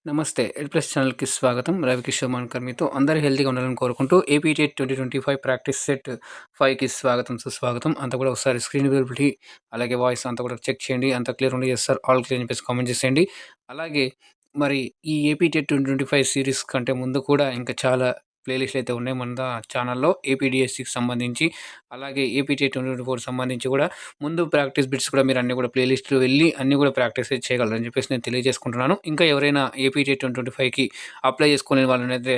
నమస్తే. ఎడ్ ప్లస్ ఛానల్‌కి స్వాగతం. రవికిషోర్ మన్కర్ మీతో. అందరూ హెల్తీగా ఉండాలని కోరుకుంటూ ఏపీటెట్ 2025 ప్రాక్టీస్ సెట్ 5కి స్వాగతం, సుస్వాగతం. అంతా కూడా ఒకసారి స్క్రీన్ విజిబిలిటీ అలాగే వాయిస్ అంతా కూడా చెక్ చేయండి. అంతా క్లియర్ ఉంటే యెస్ సార్ ఆల్ క్లియర్ అని చెప్పేసి కామెంట్ చేసేయండి. అలాగే మరి ఈ ఏపీటెట్ 2025 సీరీస్ కంటే ముందు కూడా ఇంకా చాలా ప్లేలిస్ట్‌లు అయితే ఉన్నాయి మన ఛానల్‌లో. ఏపీడీఎస్‌సికి సంబంధించి అలాగే ఏపీటెట్ 2024 సంబంధించి కూడా ముందు ప్రాక్టీస్ బిట్స్ కూడా మీరు అన్నీ కూడా ప్లేలిస్ట్‌లో వెళ్ళి అన్నీ కూడా ప్రాక్టీస్ అయితే చేయగలరని చెప్పేసి నేను తెలియజేసుకుంటున్నాను. ఇంకా ఎవరైనా ఏపీటెట్ 2025కి అప్లై చేసుకునే వాళ్ళనైతే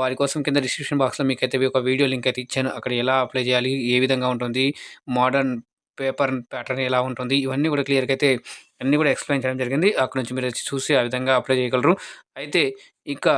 వారి కోసం కింద డిస్క్రిప్షన్ బాక్స్‌లో మీకైతే ఒక వీడియో లింక్ అయితే ఇచ్చాను. అక్కడ ఎలా అప్లై చేయాలి? ఏ విధంగా ఉంటుంది? మోడర్న్ పేపర్ ప్యాటర్న్ ఎలా ఉంటుంది? ఇవన్నీ కూడా క్లియర్‌గా అయితే అన్నీ కూడా ఎక్స్‌ప్లెయిన్ చేయడం జరిగింది. అక్కడి నుంచి మీరు చూసి ఆ విధంగా అప్లై చేయగలరు. అయితే ఇంకా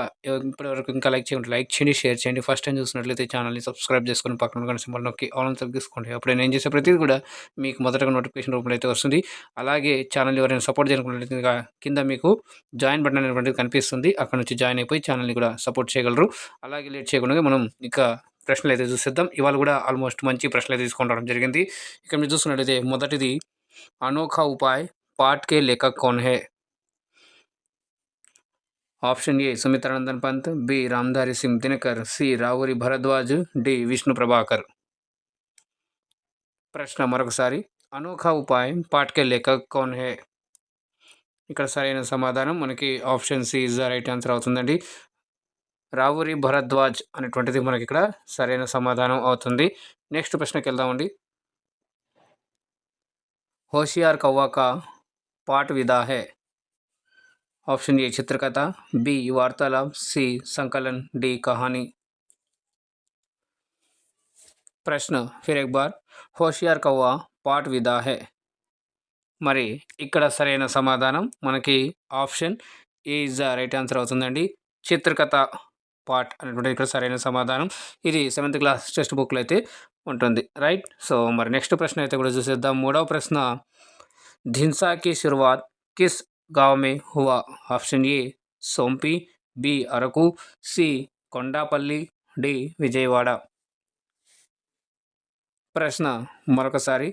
ఇప్పటివరకు ఇంకా లైక్ చేయకుంటే లైక్ చేయండి, షేర్ చేయండి. ఫస్ట్ టైమ్ చూసినట్లయితే ఛానల్‌ని సబ్స్క్రైబ్ చేసుకొని పక్కన ఉన్న గంట సింబల్ నొక్కి ఆల్ అని తీసుకోండి. అప్పుడే నేను చేసే ప్రతిది కూడా మీకు మొదటగా నోటిఫికేషన్ రూపంలో అయితే వస్తుంది. అలాగే ఛానల్‌ని ఎవరైనా సపోర్ట్ చేయాలనుకున్నట్లయితే కింద మీకు జాయిన్ బటన్ అనేటువంటిది కనిపిస్తుంది. అక్కడ నుంచి జాయిన్ అయిపోయి ఛానల్‌ని కూడా సపోర్ట్ చేయగలరు. అలాగే లేట్ చేయకుండా మనం ఇక ప్రశ్నలైతే చూసేద్దాం. ఇవాళ కూడా ఆల్మోస్ట్ మంచి ప్రశ్నలైతే తీసుకొని రావడం జరిగింది. ఇక్కడ మీరు చూస్తున్నట్లయితే మొదటిది అనోఖా ఉపాయ్ पाठ के लेखक कौन है? Option A Sumitranandan Pant, B Ramdhari Singh Dinkar, C Ravuri Bharadwaj, D Vishnu Prabhakar. ప్రశ్న మరొకసారి అనోఖా ఉపాయ్ పాఠ్ కే లేఖక్ కౌన్ హే? ఇక్కడ సరైన సమాధానం మనకి option C is the right answer అవుతుందండి. రావూరి భరద్వాజ్ అనేటువంటిది మనకి ఇక్కడ సరైన సమాధానం అవుతుంది. నెక్స్ట్ ప్రశ్నకి వెళ్దామండి. హోషియార్ కౌవా కా పాఠ్ విదా హే? ऑप्शन ए चित्रकथा, बी वार्तालाप, सी संकलन, डी कहानी. प्रश्न फिर एक बार, होशियार कौवा पाठ विदा है. మరి ఇక్కడ సరైన సమాధానం మనకి option A is the right answer అవుతుందండి. చిత్రకథ పార్ట్ అనేటువంటి ఇక్కడ సరైన సమాధానం. ఇది 7th క్లాస్ టెక్స్ట్ బుక్లో అయితే ఉంటుంది. రైట్. సో మరి నెక్స్ట్ ప్రశ్న అయితే కూడా చూసేద్దాం. మూడవ ప్రశ్న, ధిన్సాకి శురువాత్ కిస్ గావ్ మే హువా? Option A Sompi, B Araku, C Kondapalli, D Vijayawada. ప్రశ్న మరొకసారి,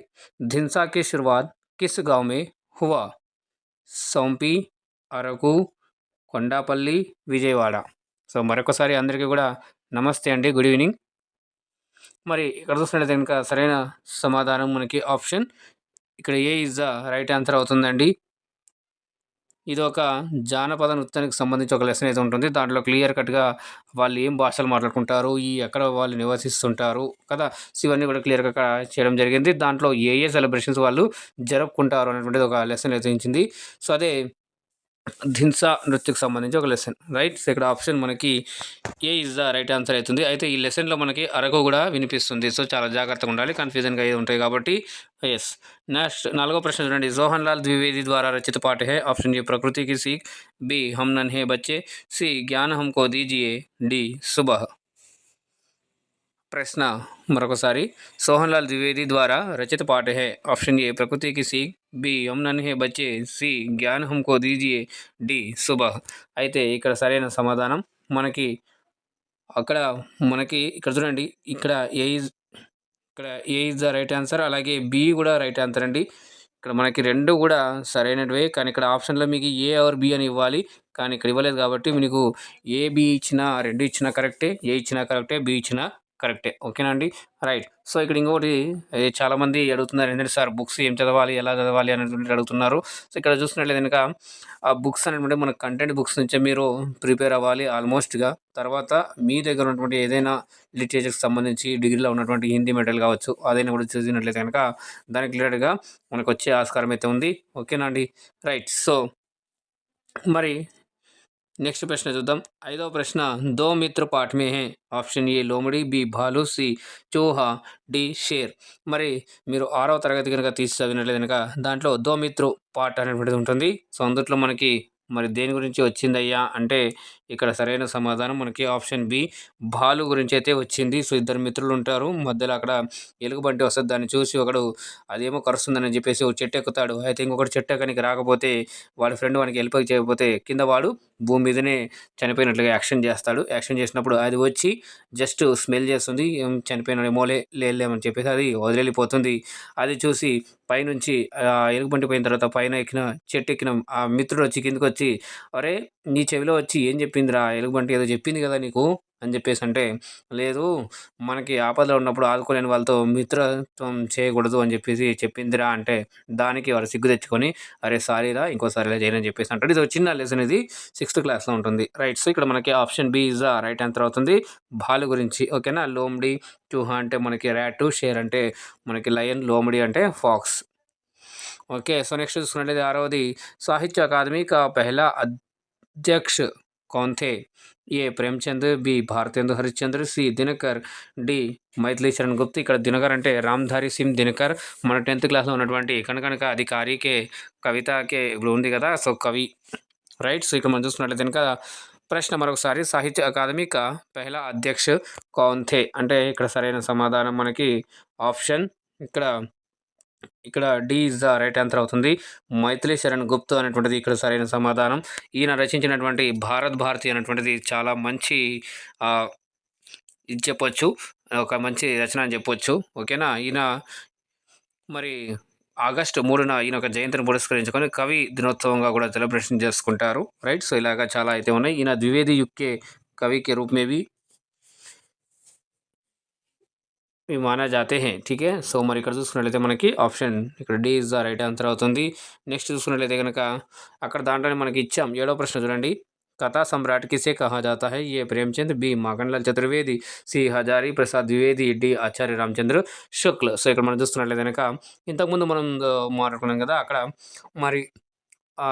ధిన్సాకి శురువాత్ కిస్ గావ్ మే హువా? సోంపి, అరకు, కొండాపల్లి, విజయవాడ. సో మరొకసారి అందరికీ కూడా నమస్తే అండి, గుడ్ ఈవినింగ్. మరి ఇక్కడ చూసినట్లయితే కనుక సరైన సమాధానం మనకి ఆప్షన్ ఇక్కడ A is the right answer అవుతుందండి. ఇది ఒక జానపద నృత్యానికి సంబంధించి ఒక లెసన్ అయితే ఉంటుంది. దాంట్లో క్లియర్ కట్‌గా వాళ్ళు ఏం భాషలు మాట్లాడుకుంటారు, ఎక్కడ వాళ్ళు నివసిస్తుంటారు కదా! సో ఇవన్నీ కూడా క్లియర్‌గా అక్కడ చేయడం జరిగింది. దాంట్లో ఏ సెలబ్రేషన్స్ వాళ్ళు జరుపుకుంటారు అనేటువంటిది ఒక లెసన్ అయితే ఇచ్చింది. సో అదే ధిన్సా నృత్యకు సంబంధించి ఒక లెసన్. రైట్. సో ఇక్కడ ఆప్షన్ మనకి ఏ ఇస్ ద రైట్ ఆన్సర్ అవుతుంది. అయితే ఈ లెసన్‌లో మనకి అరకు కూడా వినిపిస్తుంది. సో చాలా జాగ్రత్తగా ఉండాలి. కన్‌ఫ్యూజన్‌గా అయ్యి ఉంటాయి కాబట్టి యెస్. నెక్స్ట్ 4వ ప్రశ్న చూడండి. జవహర్ లాల్ ద్వివేది ద్వారా రచిత పాట హై? ఆప్షన్ ఏ ప్రకృతి కి సీక్, బి హమ్ నన్హే బచ్చే, సి జ్ఞాన్ హమ్‌కో దీజియే, డి సుబహ్. ప్రశ్న మరొకసారి, సోహన్ లాల్ ద్వివేది ద్వారా రచిత పాట హై? ఆప్షన్ ఏ ప్రకృతి కి సీక్, బి హమ్ నన్హే బచ్చే, సి జ్ఞాన్ హమ్‌కో దీజియే, డి సుబహ్. అయితే ఇక్కడ సరైన సమాధానం మనకి అక్కడ మనకి ఇక్కడ చూడండి. ఇక్కడ ఏ ఇస్ ఇక్కడ A is the right answer. అలాగే బి కూడా రైట్ ఆన్సర్ అండి. ఇక్కడ మనకి 2 కూడా సరైనటివే. కానీ ఇక్కడ ఆప్షన్‌లో మీకు ఏ ఆర్ బి అని ఇవ్వాలి. కానీ ఇక్కడ ఇవ్వలేదు కాబట్టి మీకు ఏ, బి ఇచ్చినా 2 ఇచ్చినా కరెక్టే. ఏ ఇచ్చినా కరెక్టే. బి ఇచ్చినా కరెక్టే. ఓకేనా అండి. రైట్. సో ఇక్కడ ఇంకొకటి చాలామంది అడుగుతున్నారు. ఏంటంటే సార్ బుక్స్ ఏం చదవాలి? ఎలా చదవాలి? అనేటువంటిది అడుగుతున్నారు. సో ఇక్కడ చూసినట్లయితే గనుక ఆ బుక్స్ అనేటువంటి మనకు కంటెంట్ బుక్స్ నుంచే మీరు ప్రిపేర్ అవ్వాలి ఆల్మోస్ట్‌గా. తర్వాత మీ దగ్గర ఉన్నటువంటి ఏదైనా లిటరేచర్‌కి సంబంధించి డిగ్రీలో ఉన్నటువంటి హిందీ మెటీరియల్ కావచ్చు, అదైనా కూడా చదివినట్లయితే గనక దానికి రిలేటెడ్‌గా మనకొచ్చే ఆస్కారం అయితే ఉంది. ఓకేనా అండి. రైట్. సో మరి నెక్స్ట్ ప్రశ్న చూద్దాం. 5వ ప్రశ్న, దో మిత్ర పాఠ్ మే హై? ఆప్షన్ ఏ లోమడి, బి భాలు, సి చూహా, డి షేర్. మరి మీరు 6వ తరగతి కనుక తీసి చదివినట్లయితే కనుక దాంట్లో దో మిత్రు పాఠ్ అనేటువంటిది ఉంటుంది. సో అందుట్లో మనకి మరి దేని గురించి వచ్చిందయ్యా అంటే ఇక్కడ సరైన సమాధానం మనకి ఆప్షన్ బి భాలు గురించి అయితే వచ్చింది. సో ఇద్దరు మిత్రులు ఉంటారు. మధ్యలో అక్కడ ఎలుగుబంటి వస్తది. దాన్ని చూసి ఒకడు అదేమో కరుస్తుందని చెప్పేసి ఒక చెట్టు ఎక్కుతాడు. అయితే ఇంకొకడు చెట్టు ఎక్కనికి రాకపోతే వాడి ఫ్రెండ్ వానికి హెల్ప్ చేయకపోతే కింద వాడు భూమి మీదనే చనిపోయినట్లుగా యాక్షన్ చేస్తాడు. యాక్షన్ చేసినప్పుడు అది వచ్చి జస్ట్ స్మెల్ చేస్తుంది. ఏం చనిపోయినాడేమోలే లేదులేమని చెప్పేసి అది వదిలెళ్ళిపోతుంది. అది చూసి పైనుంచి ఎలుగుబంటి పోయిన తర్వాత పైన చెట్టెక్కిన ఆ మిత్రుడు వచ్చి కిందకొచ్చి, "అరేయ్! నీ చెవిలో వచ్చి ఏం చెప్పిందిరా ఎలుగుబంటి? ఏదో చెప్పింది కదా నీకు" అని చెప్పేసంటే, "లేదు మనకి ఆపదలో ఉన్నప్పుడు ఆదుకోలేని వాళ్ళతో మిత్రత్వం చేయకూడదు అని చెప్పేసి చెప్పిందిరా" అంటే, దానికి వాడు సిగ్గు తెచ్చుకొని, "అరే! సారీరా ఇంకోసారి ఇలా చేయనని" చెప్పేసి అంటాడు. ఇది ఒక చిన్న లెసన్ ఇది. సిక్స్త్ క్లాస్‌లో ఉంటుంది. రైట్. సో, ఇక్కడ మనకి option B is the right answer అవుతుంది. భాలు గురించి. ఓకేనా. లోమ్డీ, చూహా అంటే మనకి ర్యాటు, షేర్ అంటే మనకి లయన్, లోమడి అంటే ఫాక్స్. ఓకే. సో, నెక్స్ట్ చూసుకున్నట్లయితే ఆరవది సాహిత్య అకాదమీ కా పెహలా अध्यक्ष कौन थे? A Premchand, B Bharatendu Harishchandra, C Dinkar, D Maithili Sharan Gupta. ఇక్కడ దినకర్ అంటే రామ్‌ధారి సింగ్ దినకర్. మన 10th క్లాస్‌లో ఉన్నటువంటి కనకనక అధికారికే కవితకే ఇప్పుడు ఉంది కదా! సో, కవి. రైట్. సో, ఇక్కడ మనం చూసుకున్నట్లయితే గనుక ప్రశ్న మరొకసారి సాహిత్య అకాదమీ కా పెహలా అధ్యక్ష కౌన్ థే? అంటే ఇక్కడ సరైన సమాధానం మనకి ఆప్షన్ ఇక్కడ ఇక్కడ D is the right answer అవుతుంది. మైథిలీ శరణ్ గుప్తా అనేటువంటిది ఇక్కడ సరైన సమాధానం. ఈయన రచించినటువంటి 'భారత్ భారతి' అనేటువంటిది చాలా మంచి ఇది చెప్పొచ్చు. ఒక మంచి రచన అని చెప్పొచ్చు. ఓకేనా. ఈయన మరి ఆగస్టు 3న ఈయన ఒక జయంతిని పురస్కరించుకొని కవి దినోత్సవంగా కూడా సెలబ్రేషన్ చేసుకుంటారు. రైట్. సో, ఇలాగ చాలా అయితే ఉన్నాయి. ఈయన ద్వివేది యుగ్ के कवि के रूप में भी మానా జాతే హే. ఠీక్ హే. సో, మరి ఇక్కడ చూసుకున్నట్లయితే మనకి ఆప్షన్ ఇక్కడ D is the right answer అవుతుంది. నెక్స్ట్ చూసుకున్నట్లయితే గనక అక్కడ దాంట్లోనే మనకి ఇచ్చాం. 7వ ప్రశ్న చూడండి. कथा सम्राट किसे कहा जाता है? A Premchand, B Makhanlal Chaturvedi, C Hazari Prasad Dwivedi, D Acharya Ramchandra Shukla. So, ఇక్కడ మనం చూస్తున్నట్లయితే గనక ఇంతకుముందు మనం మాట్లాడుకున్నాం కదా! అక్కడ మరి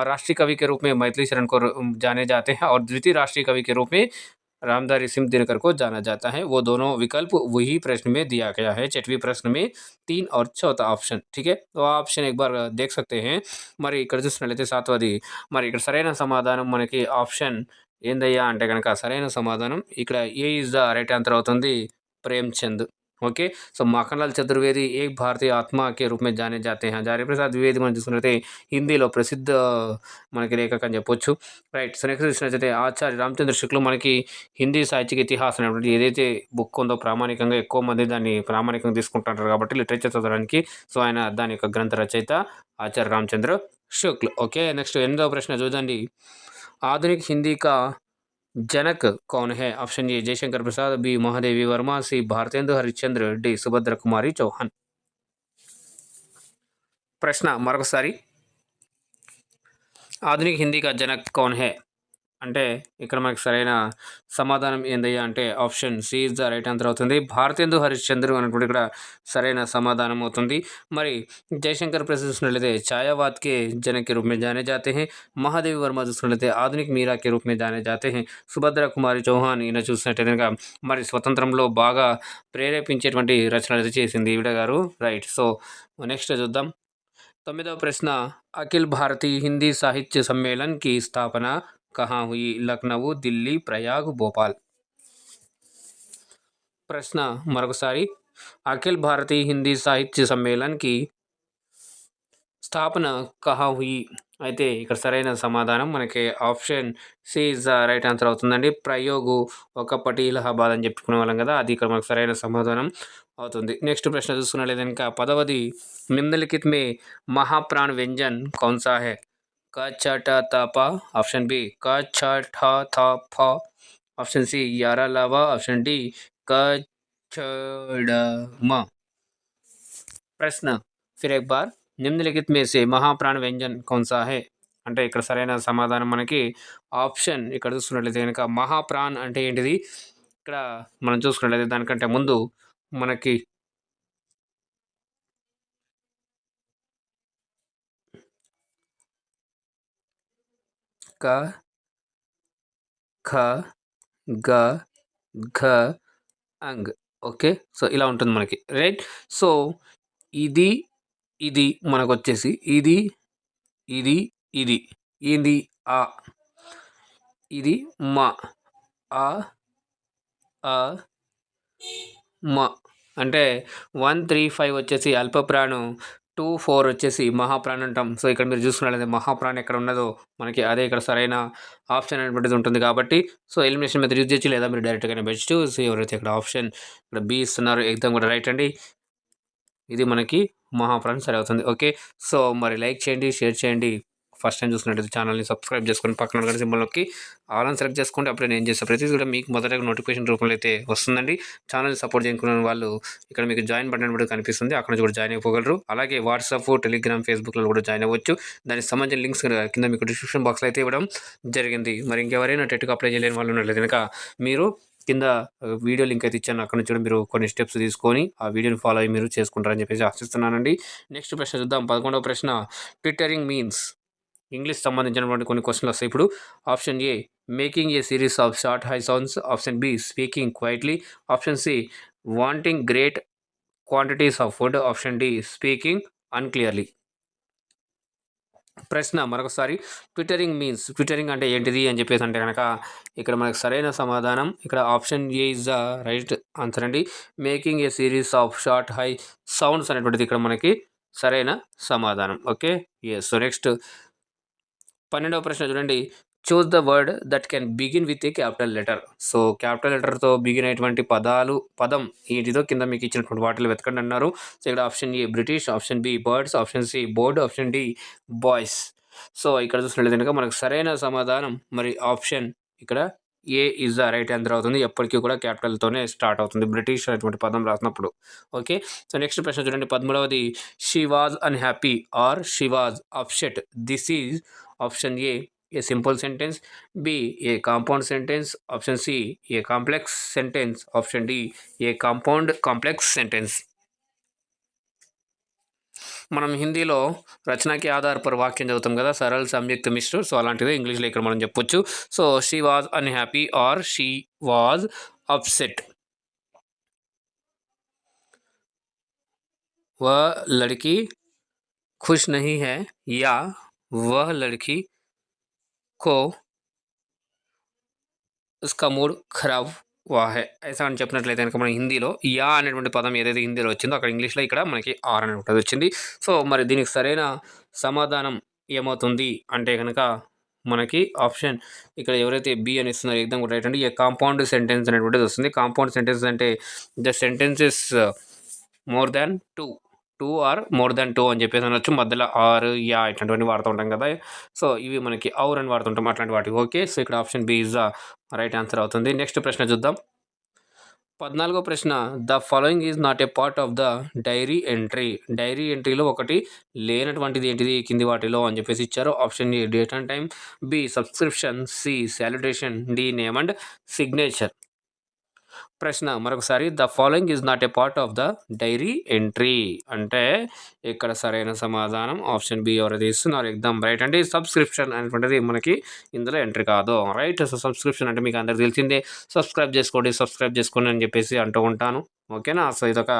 राष्ट्रीय कवि के रूप में मैथिली शरण को जाने जाते हैं और द्वितीय राष्ट्रीय कवि के रूप में रामधारी सिंह दिनकर को जाना जाता है। वो दोनों विकल्प वही प्रश्न में दिया गया है। 6वीं प्रश्न में 3 और चौथा ऑप्शन। ठीक है, तो ఆప్షన్ एक बार देख सकते हैं. మరి ఇక్కడ చూసినట్లయితే సాత్వది మరి ఇక్కడ సరైన సమాధానం మనకి ఆప్షన్ ఏందయ్యా అంటే గనక సరైన సమాధానం ఇక్కడ ఏ ఈజ్ ద రైట్ ఆన్సర్ అవుతుంది. ప్రేమ్‌చంద్. ఓకే. సో, మాఖన్‌లాల్ చతుర్వేది ఏక్ భారతీయ ఆత్మ के रूप में जाने जाते हैं. హజారి ప్రసాద్ ద్వివేది మనం చూసుకున్నట్లయితే హిందీలో ప్రసిద్ధ మనకి లేఖక అని చెప్పొచ్చు. రైట్. సో, నెక్స్ట్ చూసినట్లయితే ఆచార్య రామచంద్ర శుక్ల మనకి హిందీ సాహిత్యక ఇతిహాసం అనేటువంటి ఏదైతే బుక్ ఉందో ప్రామాణికంగా ఎక్కువ మంది దాన్ని ప్రామాణికంగా తీసుకుంటుంటారు కాబట్టి లిటరేచర్ చదవడానికి. సో, ఆయన దాని యొక్క గ్రంథ రచయిత ఆచార్య రామచంద్ర శుక్ల. ఓకే. నెక్స్ట్ 8వ ప్రశ్న చూడండి. ఆధునిక హిందీ కా जनक कौन है? Option A Jaishankar Prasad, B Mahadevi Verma, C Bharatendu Harishchandra, D Subhadra Kumari Chauhan. प्रश्न మరొకసారి ఆధునిక హిందీ కా జనక్ కౌన్ హై అంటే ఇక్కడ మనకి సరైన సమాధానం ఏందయ్యా అంటే option C is the right answer అవుతుంది. భారతేందు హరిశ్చంద్ర అనేటువంటి ఇక్కడ సరైన సమాధానం అవుతుంది. మరి జయశంకర్ ప్రసాద్ చూసినట్లయితే ఛాయావాద్ के जनक के रूप में जाने जाते हैं. మహాదేవి వర్మ చూసినట్లయితే ఆధునిక మీరా के रूप में जाने जाते हैं. సుభద్ర కుమారి చౌహాన్ ఈయన చూసినట్లయితే కనుక మరి స్వతంత్రంలో బాగా ప్రేరేపించేటువంటి రచనలు చేసింది ఈవిడ గారు. రైట్. సో, నెక్స్ట్ చూద్దాం. 9వ ప్రశ్న అఖిల్ భారతీయ హిందీ సాహిత్య సమ్మేళన్ की स्थापना कहाँ हुई? लखनऊ, दिल्ली, प्रयाग, भोपाल. प्रश्न మరొకసారి అఖిల్ భారతీయ హిందీ సాహిత్య సమ్మేళన్ की స్థాపన కహా హుయి అయితే ఇక్కడ సరైన సమాధానం మనకి option C is the right answer అవుతుందండి. ప్రయోగు ఒకప్పటి ఇలహాబాద్ అని చెప్పుకునే వాళ్ళం కదా, అది ఇక్కడ మనకు సరైన సమాధానం అవుతుంది. నెక్స్ట్ ప్రశ్న చూసుకున్నట్లయితే ఇంకా 10వది నిమ్నలిఖిత్ మే మహాప్రాణ వ్యంజన్ కౌన్ సా హై? క చ ట త ప, ఆప్షన్ బి క ఛ ఠ థ ఫ, ఆప్షన్ సి యారా లావా, ఆప్షన్ డి క ఛ డ మ. ప్రశ్న ఫిర్ ఎక్ బార్ నిమ్నలిఖిత్ మే సే మహాప్రాణ వ్యంజన్ కౌన్ సా హై అంటే ఇక్కడ సరైన సమాధానం మనకి ఆప్షన్ ఇక్కడ చూసుకున్నట్లయితే కనుక మహాప్రాణ్ అంటే ఏంటిది ఇక్కడ మనం చూసుకున్నట్లయితే దానికంటే ముందు మనకి క ఖ గ ఘ అంగ్. ఓకే. సో, ఇలా ఉంటుంది మనకి. రైట్. సో, ఇది ఇది మనకొచ్చేసి ఇది ఇది ఇది ఇది ఆ ఇది మ ఆ ఆ మ అంటే 1, 3, 5 వచ్చేసి అల్పప్రాణం, 2, 4 వచ్చేసి మహాప్రాణ్ అంటాం. సో ఇక్కడ మీరు చూసుకున్నట్లయితే మహాప్రాణ్ ఎక్కడ ఉన్నదో మనకి అదే ఇక్కడ సరైన ఆప్షన్ అనేటువంటిది ఉంటుంది కాబట్టి సో ఎలిమినేషన్ మెథడ్ యూజ్ చేయొచ్చు, లేదా మీరు డైరెక్ట్గానే బెస్ట్. సో ఎవరైతే ఇక్కడ ఆప్షన్ ఇక్కడ బి ఇస్తున్నారు ఎగ్జామ్ కూడా రైట్ అండి. ఇది మనకి మహాప్రాణ్ సరే అవుతుంది. ఓకే, సో మరి లైక్ చేయండి, షేర్ చేయండి. ఫస్ట్ టైం చూసినట్టయితే ఛానల్ని సబ్స్క్రైబ్ చేసుకొని పక్కన గంట సింబల్ నొక్కి ఆల్ అని సెలెక్ట్ చేసుకుంటే అప్పుడే నేను చేసే ప్రతిదీ కూడా మీకు మొదటగా నోటిఫికేషన్ రూపంలో అయితే వస్తుందండి. ఛానల్ని సపోర్ట్ చేసుకున్న వాళ్ళు ఇక్కడ మీకు జాయిన్ బటన్ కూడా కనిపిస్తుంది, అక్కడ నుంచి కూడా జాయిన్ అయిపోగలరు. అలాగే వాట్సాప్, టెలిగ్రామ్, ఫేస్బుక్లో కూడా జాయిన్ అవ్వచ్చు. దానికి సంబంధించిన లింక్స్ కింద మీకు డిస్క్రిప్షన్ బాక్స్లో అయితే ఇవ్వడం జరిగింది. మరి ఇంకెవరైనా టెట్కి అప్లై చేయలేని వాళ్ళు ఉన్నట్లయితే కనుక మీరు కింద వీడియో లింక్ అయితే ఇచ్చాను, అక్కడ నుంచి కూడా మీరు కొన్ని స్టెప్స్ తీసుకొని ఆ వీడియోని ఫాలో అయ్యి మీరు చేసుకుంటారని చెప్పేసి ఆశిస్తున్నానండి. నెక్స్ట్ ప్రశ్న చూద్దాం. 11వ ప్రశ్న, ట్విట్టరింగ్ మీన్స్ ఇంగ్లీష్ సంబంధించినటువంటి కొన్ని క్వశ్చన్లు వస్తాయి ఇప్పుడు. Option A making a series of short high sounds, option B speaking quietly, option C wanting great quantities of food, option D speaking unclearly. ప్రశ్న మరొకసారి, ట్విట్టరింగ్ మీన్స్ ట్విట్టరింగ్ అంటే ఏంటిది అని చెప్పేసి అంటే కనుక ఇక్కడ మనకు సరైన సమాధానం ఇక్కడ option A is the right answer అండి. Making a series of short high sounds అనేటువంటిది ఇక్కడ మనకి సరైన సమాధానం. Okay, yes. సో నెక్స్ట్ 12వ ప్రశ్న చూడండి. Choose the word that can begin with a capital letter. So capital లెటర్తో బిగిన్ అయినటువంటి పదం ఏంటిదో కింద మీకు ఇచ్చినటువంటి వాటిలో వెతకండి అన్నారు. సో ఇక్కడ option A British, option B birds, option C board, option D boys. So ఇక్కడ చూసినట్లయితే కనుక మనకు సరైన సమాధానం మరి ఆప్షన్ ఇక్కడ A is the right answer అవుతుంది. ఎప్పటికీ కూడా క్యాపిటల్తోనే స్టార్ట్ అవుతుంది బ్రిటిష్ అనేటువంటి పదం రాసినప్పుడు. ఓకే, సో నెక్స్ట్ ప్రశ్న చూడండి. 13వది, she was unhappy or she was upset. This is option A simple sentence, B a compound sentence, option C a complex sentence, option D a complex sentence. మనం హిందీలో రచనకి ఆధార per వాక్యం చదువుతాం కదా, సరళ సంయుక్త మిశ్ర. సో అలాంటిదే ఇంగ్లీష్లో ఇక్కడ మనం చెప్పొచ్చు. So she was unhappy or she was upset. वह लड़की खुश नहीं है या वह लड़की को उसका మూడ్ ఖరాబ్ వా హై. ఐసా అని చెప్పినట్లయితే కనుక మన హిందీలో యా అనేటువంటి పదం ఏదైతే హిందీలో వచ్చిందో అక్కడ ఇంగ్లీష్లో ఇక్కడ మనకి ఆర్ అనేటువంటిది వచ్చింది. సో మరి దీనికి సరైన సమాధానం ఏమవుతుంది అంటే కనుక మనకి ఆప్షన్ ఇక్కడ ఎవరైతే బి అని ఇస్తున్నారో ఎగ్జామ్ రైట్ అండి. ఏ కాంపౌండ్ సెంటెన్స్ అనేటువంటిది వస్తుంది. కాంపౌండ్ సెంటెన్స్ అంటే the sentences more than two or more than two అని చెప్పేసి అనొచ్చు. మధ్యలో ఆర్, యా ఇట్లాంటివన్నీ వాడుతూ ఉంటాం కదా. సో ఇవి మనకి ఔర్ అని వాడుతుంటాం అట్లాంటి వాటికి. ఓకే, సో ఇక్కడ option B is the right answer అవుతుంది. నెక్స్ట్ ప్రశ్న చూద్దాం. 14వ ప్రశ్న, the following is not a part of the diary entry. Diary ఎంట్రీలో ఒకటి లేనటువంటిది ఏంటిది కింది వాటిలో అని చెప్పేసి ఇచ్చారు. Option A date and time, B subscription, C salutation, D name and signature. ప్రశ్న మరొకసారి, the following is not a part of the diary entry అంటే ఇక్కడ సరైన సమాధానం ఆప్షన్ బి ఎవరైతే ఇస్తున్నారు ఎగ్జామ్ రైట్ అండి. సబ్స్క్రిప్షన్ అనేటువంటిది మనకి ఇందులో ఎంట్రీ కాదు. రైట్, సో సబ్స్క్రిప్షన్ అంటే మీకు అందరికి తెలిసిందే. సబ్స్క్రైబ్ చేసుకోండి అని చెప్పేసి అంటూ ఉంటాను. ఓకేనా, సో ఇదొక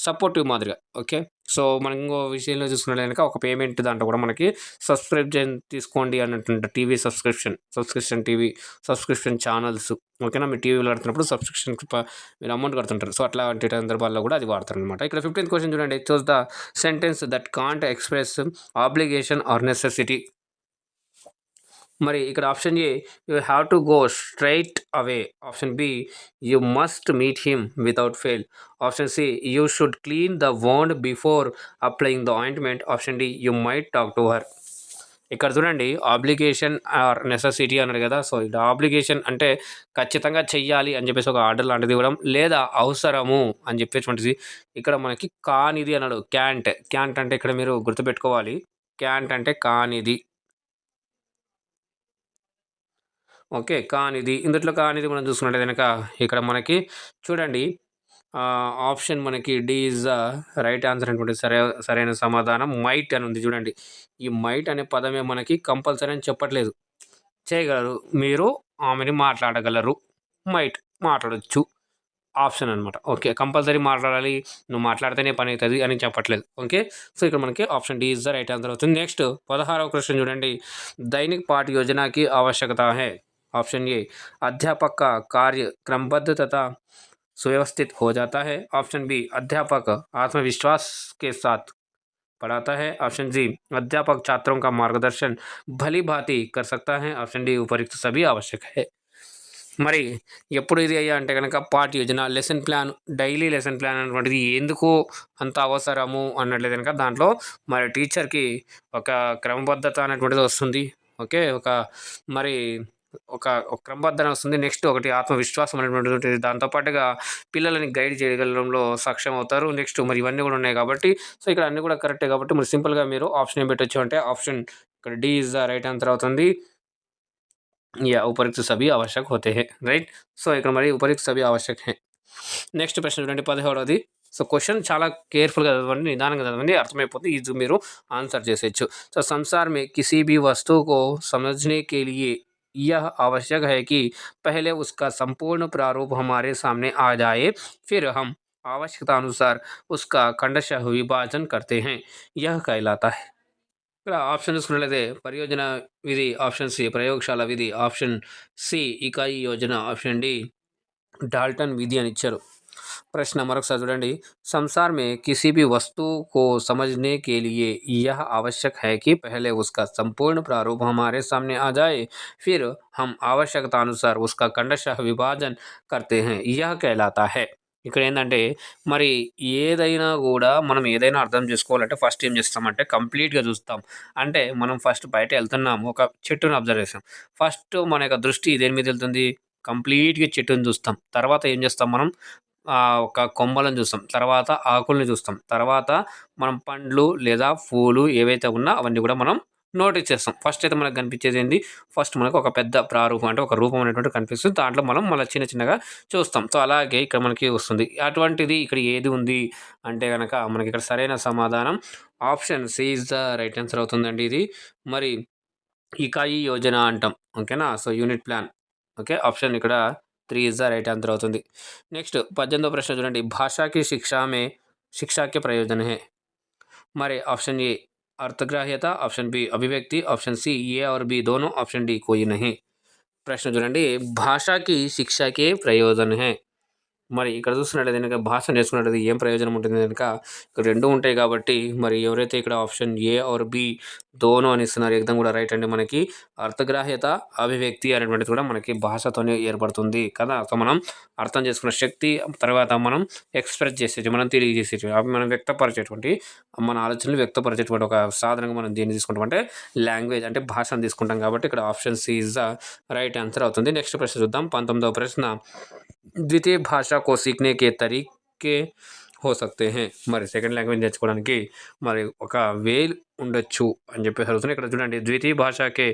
సపోర్టివ్ మాదిరిగా. ఓకే, సో మనం ఇంకో విషయంలో చూసుకున్నట్లయితే కనుక ఒక పేమెంట్ దాంట్లో కూడా మనకి తీసుకోండి అన్నట్టు TV subscription TV subscription channels. ఓకేనా, మీరు టీవీలో కడుతున్నప్పుడు సబ్స్క్రిప్షన్ మీరు అమౌంట్ కడుతుంటారు. సో అట్లాంటి సందర్భాల్లో కూడా అది వాడతారు అనమాట. ఇక్కడ 15th క్వశ్చన్ చూడండి. Choose the sentence that can't express obligation or necessity. మరి ఇక్కడ option A you have to go straight away, option B you must meet him without fail, option C you should clean the wound before applying the ointment, option D you might talk to her. ఇక్కడ చూడండి, obligation or necessity అన్నారు కదా. So ఇక్కడ obligation అంటే ఖచ్చితంగా చెయ్యాలి అని చెప్పేసి ఒక ఆర్డర్ లాంటిది ఇవ్వడం, లేదా అవసరము అని చెప్పేటువంటిది. ఇక్కడ మనకి కానిది అన్నాడు. క్యాంట్ అంటే ఇక్కడ మీరు గుర్తుపెట్టుకోవాలి, క్యాంట్ అంటే కానిది. ఓకే, కానిది. ఇందులో కానిది మనం చూసుకున్నట్లయితే కనుక ఇక్కడ మనకి చూడండి ఆప్షన్ మనకి D is the right answer అనేటువంటి సరైన సమాధానం. మైట్ అని ఉంది చూడండి. ఈ మైట్ అనే పదమే మనకి కంపల్సరీ అని చెప్పట్లేదు. చేయగలరు, మీరు ఆమెని మాట్లాడగలరు, మైట్ మాట్లాడచ్చు ఆప్షన్ అనమాట. ఓకే, కంపల్సరీ మాట్లాడాలి, నువ్వు మాట్లాడితేనే పని అవుతుంది అని చెప్పట్లేదు. ఓకే, సో ఇక్కడ మనకి option D is the right answer అవుతుంది. నెక్స్ట్ 16వ క్వశ్చన్ చూడండి. దైనిక్ పాఠ యోజనాకి ఆవశ్యకత హై. ऑप्शन ए अध्यापक का कार्य क्रमबद्ध तथा सुव्यवस्थित हो जाता है, ऑप्शन बी अध्यापक आत्मविश्वास के साथ पढ़ाता है। ऑप्शन सी अध्यापक छात्रों का मार्गदर्शन भली भांति कर सकता है। ऑप्शन डी उपरोक्त सभी आवश्यक है। మరి ఎప్పుడు ఇది అయ్యా అంటే కనుక పాఠ్య Yojana lesson plan daily lesson plan అనేటువంటిది ఎందుకు అంత అవసరము అన్నట్లయితే కనుక దాంట్లో మరి టీచర్కి ఒక క్రమబద్ధత అనేటువంటిది వస్తుంది. ఓకే, మరి ఒక క్రమబద్ధన వస్తుంది. నెక్స్ట్ ఒకటి ఆత్మవిశ్వాసం అనేటువంటిది ఉంటుంది. దాంతోపాటుగా పిల్లలని గైడ్ చేయగలడంలో సక్షమ అవుతారు. నెక్స్ట్ మరి ఇవన్నీ కూడా ఉన్నాయి కాబట్టి సో ఇక్కడ అన్నీ కూడా కరెక్టే కాబట్టి మరి సింపుల్గా మీరు ఆప్షన్ ఏం పెట్టచ్చు అంటే ఆప్షన్ ఇక్కడ D is the right answer అవుతుంది. या उपरोक्त सभी आवश्यक होते हैं. రైట్. సో ఇక్కడ మరి ఉపరోक्त सभी आवश्यक हैं. నెక్స్ట్ ప్రశ్న చూడండి 17వది. సో క్వశ్చన్ చాలా కేర్ఫుల్గా చదవండి, నిదానంగా చదవండి, అర్థమైపోతుంది, ఈజీ మీరు ఆన్సర్ చేసేయచ్చు. సో संसार में किसी भी वस्तु को समझने के लिए यह आवश्यक है कि पहले उसका संपूर्ण प्रारूप हमारे सामने आ जाए, फिर हम आवश्यकता अनुसार उसका खंडशः विभाजन करते हैं. यह कहलाता है. ఇక్కడ ఆప్షన్ చూసుకున్నట్లయితే పరియోజన విధి, ఆప్షన్ సి ప్రయోగశాల విధి, ఆప్షన్ సి ఇకాయి యోజన, ఆప్షన్ డి డాల్టన్ విధి అని ఇచ్చారు. प्रश्न मरोकसारि चूडंडी. संसार में किसी भी वस्तु को समझने के लिए यह आवश्यक है कि पहले उसका संपूर्ण प्रारूप हमारे सामने आ जाए, फिर हम आवश्यकता अनुसार उसका खंडशः विभाजन करते हैं. यह कहलाता है. ఇక్కడ ఏంటంటే మరి ఏదైనా కూడా మనం ఏదైనా అర్థం చేసుకోవాలంటే ఫస్ట్ ఏం చేస్తామంటే కంప్లీట్గా చూస్తాం. అంటే మనం ఫస్ట్ బయట వెళ్తున్నాము, ఒక చెట్టును అబ్జర్వ్ చేస్తాం. ఫస్ట్ మన యొక్క దృష్టి దేని మీద వెళ్తుంది, కంప్లీట్గా చెట్టుని చూస్తాం. తర్వాత ఏం చేస్తాం మనం ఒక కొమ్మలను చూస్తాం, తర్వాత ఆకుల్ని చూస్తాం, తర్వాత మనం పండ్లు లేదా పూలు ఏవైతే ఉన్నా అవన్నీ కూడా మనం నోటీస్ చేస్తాం. ఫస్ట్ అయితే మనకు కనిపించేది ఏంది, ఫస్ట్ మనకు ఒక పెద్ద ప్రారూపం అంటే ఒక రూపం అనేటువంటి కనిపిస్తుంది. దాంట్లో మనం మళ్ళీ చిన్న చిన్నగా చూస్తాం. సో అలాగే ఇక్కడ మనకి వస్తుంది. అటువంటిది ఇక్కడ ఏది ఉంది అంటే కనుక మనకి ఇక్కడ సరైన సమాధానం option C is the right answer అవుతుందండి. ఇది మరి ఇకాయి యోజన అంటాం. ఓకేనా. So unit plan. Okay, option ఇక్కడ 3 इज द राइट आंसर అవుతుంది. నెక్స్ట్ 18వ ప్రశ్న చూడండి. భాషాకి శిక్షాకి ప్రయోజన है. మరి ఆప్షన్ ఏ అర్థగ్రాహ్యత, ఆప్షన్ బి అభివ్యక్తి, ఆప్షన్ సి ఏ और बी दोनों, ఆప్షన్ డి कोई नहीं. ప్రశ్న చూడండి. భాషాకి శిక్షకే ప్రయోజన है. మరి ఇక్కడ చూస్తున్నట్లయితే కనుక భాష నేర్చుకున్నట్లయితే ఏం ప్రయోజనం ఉంటుంది కనుక ఇక్కడ రెండు ఉంటాయి కాబట్టి మరి ఎవరైతే ఇక్కడ ఆప్షన్ ఏ ఆర్ బి దోనో అని ఇస్తున్నారు ఎగ్జామ్ కూడా రైట్ అండి. మనకి అర్థగ్రాహ్యత అభివ్యక్తి అనేటువంటిది కూడా మనకి భాషతోనే ఏర్పడుతుంది కదా. సో మనం అర్థం చేసుకున్న శక్తి, తర్వాత మనం ఎక్స్ప్రెస్ చేసేది, మనం తెలియజేసేది, మనం వ్యక్తపరిచేటువంటి మన ఆలోచనలు వ్యక్తపరిచేటువంటి ఒక సాధనంగా మనం దీన్ని తీసుకుంటాం అంటే లాంగ్వేజ్ అంటే భాషను తీసుకుంటాం కాబట్టి ఇక్కడ option C is the right answer అవుతుంది. నెక్స్ట్ ప్రశ్న చూద్దాం. 19వ ప్రశ్న. ద్వితీయ భాష को सीखने के तरीके हो सकते हैं. మరి సెకండ్ లాంగ్వేజ్ నేర్చుకోవడానికి మరి ఒక వే ఉండొచ్చు అని చెప్పేసి అడుగుతుంది. ఇక్కడ చూడండి. ద్వితీయ భాషకే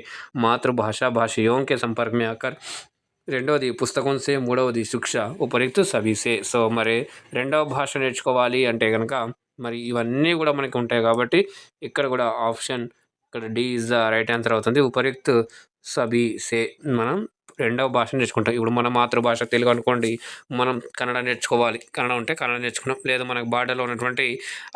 మాతృభాష భాషయోं के संपर्क में आकर, రెండవది పుస్తకం సే, మూడవది శిక్ష ఉపరిక్తు సభీసే. సో మరి రెండవ భాష నేర్చుకోవాలి అంటే కనుక మరి ఇవన్నీ కూడా మనకి ఉంటాయి కాబట్టి ఇక్కడ కూడా ఆప్షన్ ఇక్కడ D is the right answer అవుతుంది. ఉపరిక్తు సభీసే మనం రెండవ భాష నేర్చుకుంటాం. ఇప్పుడు మన మాతృభాష తెలుగు అనుకోండి, మనం కన్నడ నేర్చుకోవాలి, కన్నడ ఉంటే కన్నడ నేర్చుకున్నాం. లేదా మనకు బార్డర్లో ఉన్నటువంటి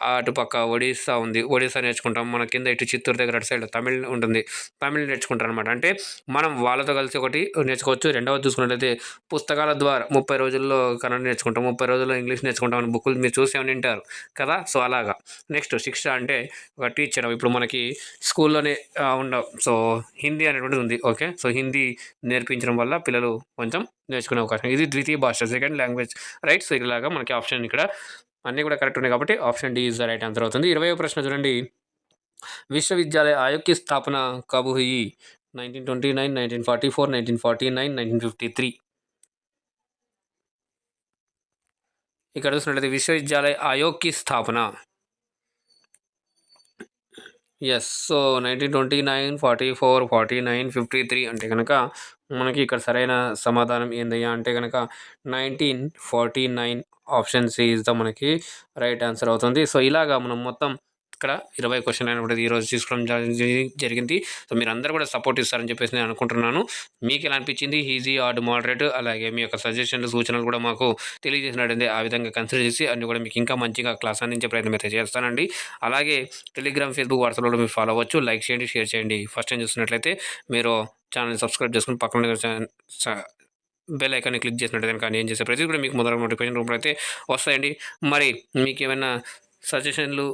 అటుపక్క ఒడిస్సా ఉంది, ఒడిస్సా నేర్చుకుంటాం. మన కింద ఇటు చిత్తూరు దగ్గర అటు సైడ్ తమిళ్ ఉంటుంది, తమిళ్ నేర్చుకుంటాం అనమాట. అంటే మనం వాళ్ళతో కలిసి ఒకటి నేర్చుకోవచ్చు. రెండవది చూసుకున్నట్లయితే పుస్తకాల ద్వారా 30 రోజుల్లో కన్నడ నేర్చుకుంటాం, 30 రోజుల్లో ఇంగ్లీష్ నేర్చుకుంటాం అని బుక్కులు మీరు చూసి ఏమైనా వింటారు కదా. సో అలాగా. నెక్స్ట్ శిక్ష అంటే ఒక టీచర్. ఇప్పుడు మనకి స్కూల్లోనే ఉండవు, సో హిందీ అనేటువంటిది ఉంది. ఓకే, సో హిందీ నేర్పించడం వల్ల పిల్లలు కొంచెం నేర్చుకునే అవకాశం. ఇది ద్వితీయ భాష, సెకండ్ లాంగ్వేజ్ రైట్. సో ఇలాగా మనకి ఆప్షన్ ఇక్కడ అన్నీ కూడా కరెక్ట్ ఉన్నాయి కాబట్టి option D is the right answer అవుతుంది. 20వ ప్రశ్న చూడండి. విశ్వవిద్యాలయ ఆయోగ్ की स्थापना कब हुई? 1929, 1944, 1949, 1953. ఇక్కడ చూసినట్లయితే విశ్వవిద్యాలయ ఆయోగ్ की स्थापना ఎస్. సో 1929, 44, 49, 53 అంటే కనుక మనకి ఇక్కడ సరైన సమాధానం ఏందయ్యా అంటే కనుక 1949 ఆప్షన్ సి ఇస్ ద మనకి రైట్ ఆన్సర్ అవుతుంది. సో ఇలాగా మనం మొత్తం ఇక్కడ 20 క్వశ్చన్ అనేటువంటిది ఈరోజు తీసుకోవడం జరిగింది. సో మీరు అందరూ కూడా సపోర్ట్ ఇస్తారని చెప్పేసి నేను అనుకుంటున్నాను. మీకు ఎలా అనిపించింది, ఈజీ ఆర్డ్ మోడరేట్, అలాగే మీ యొక్క సజెషన్లు సూచనలు కూడా మాకు తెలియజేసినట్టు ఆ విధంగా కన్సిడర్ చేసి అన్ని కూడా మీకు ఇంకా మంచిగా క్లాస్ అందించే ప్రయత్నం అయితే చేస్తానండి. అలాగే టెలిగ్రామ్, ఫేస్బుక్, వాట్సాప్లో కూడా మీరు ఫాలో అవ్వచ్చు. లైక్ చేయండి, షేర్ చేయండి. ఫస్ట్ టైం చూస్తున్నట్లయితే మీరు ఛానల్ని సబ్స్క్రైబ్ చేసుకుని పక్కన బెల్ ఐకాన్ని క్లిక్ చేసినట్టు కనుక నేను చేసే ప్రతి కూడా మీకు మొదటి నోటిఫికేషన్ రూపంలో అయితే వస్తాయండి. మరి మీకు ఏమైనా సజెషన్లు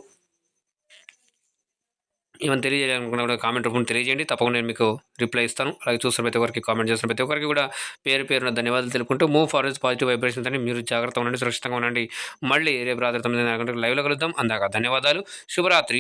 ఏమైనా తెలియజేయాలనుకున్నా కూడా కామెంట్ రూపంలో తెలియజేయండి. తప్పకుండా నేను మీకు రిప్లై ఇస్తాను. అలాగే చూస్తున్న ప్రతి ఒక్కరికి, కామెంట్ చేస్తున్న ప్రతి ఒక్కరికి కూడా పేరు పేరున ధన్యవాదాలు తెలుపుకుంటూ మూవ్ ఫార్వర్డ్స్ పాజిటివ్ వైబ్రేషన్స్ అని మీరు జాగ్రత్తగా ఉండండి, సురక్షితంగా ఉండండి. మళ్ళీ రేపు రాత్రి 9:30 గంటలకు లైవ్‌లో కలుద్దాం. అందాక ధన్యవాదాలు. శుభరాత్రి.